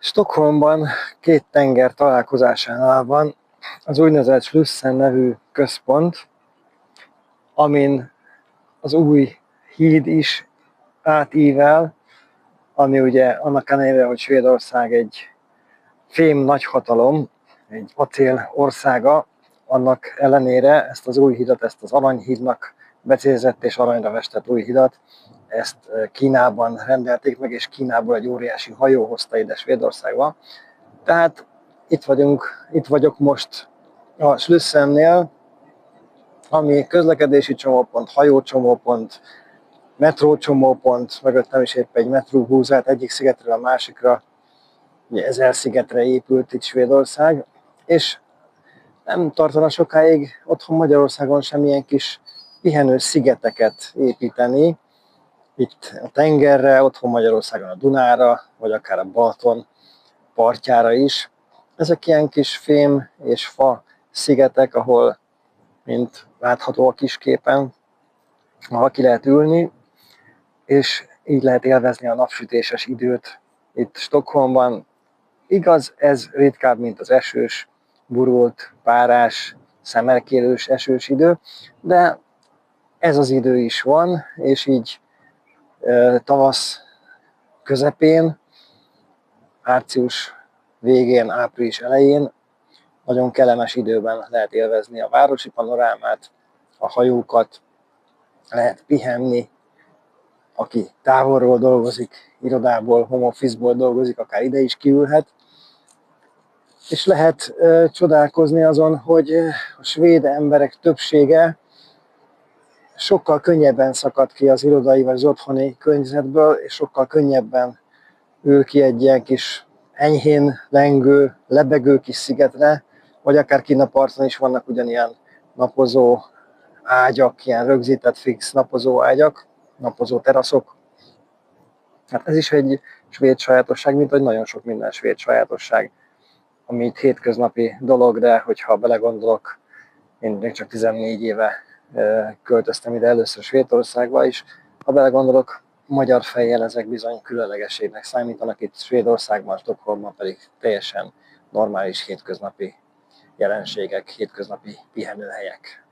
Stockholmban két tenger találkozásánál van az úgynevezett Slussen nevű központ, amin az új híd is átível, ami ugye annak ellenére, hogy Svédország egy fém nagyhatalom, egy acél országa, annak ellenére ezt az új hidat, ezt az aranyhídnak becézett és aranyra festett új hidat, ezt Kínában rendelték meg, és Kínából egy óriási hajó hozta ide Svédországba. Tehát itt vagyok most a Slussennél, ami közlekedési csomópont, hajócsomópont, metrócsomópont, mögöttem is épp egy metró húzát egyik szigetről a másikra, ugye 1000 szigetre épült itt Svédország, és nem tartana sokáig otthon Magyarországon semmilyen kis pihenő szigeteket építeni, itt a tengerre, otthon Magyarországon a Dunára, vagy akár a Balaton partjára is. Ezek ilyen kis fém és fa szigetek, ahol, mint látható a kis képen, ahol ki lehet ülni, és így lehet élvezni a napsütéses időt itt Stockholmban. Igaz, ez ritkább, mint az esős, burult, párás, szemerkélős esős idő, de ez az idő is van, és így tavasz közepén, március végén, április elején nagyon kellemes időben lehet élvezni a városi panorámát, a hajókat, lehet pihenni, aki távolról dolgozik, irodából, home office-ból dolgozik, akár ide is kiülhet, és lehet csodálkozni azon, hogy a svéd emberek többsége sokkal könnyebben szakad ki az irodai vagy az otthoni környezetből, és sokkal könnyebben ül ki egy ilyen kis enyhén lengő, lebegő kis szigetre, vagy akár kint a parton is vannak ugyanilyen napozó ágyak, ilyen rögzített fix napozó ágyak, napozó teraszok. Hát ez is egy svéd sajátosság, mint hogy nagyon sok minden svéd sajátosság, ami itt hétköznapi dolog, de hogyha belegondolok, én még csak 14 éve költöztem ide először Svédországba is, ha belegondolok, magyar fejjel ezek bizony különlegességnek számítanak, itt Svédországban, Stockholmban pedig teljesen normális hétköznapi jelenségek, hétköznapi pihenőhelyek.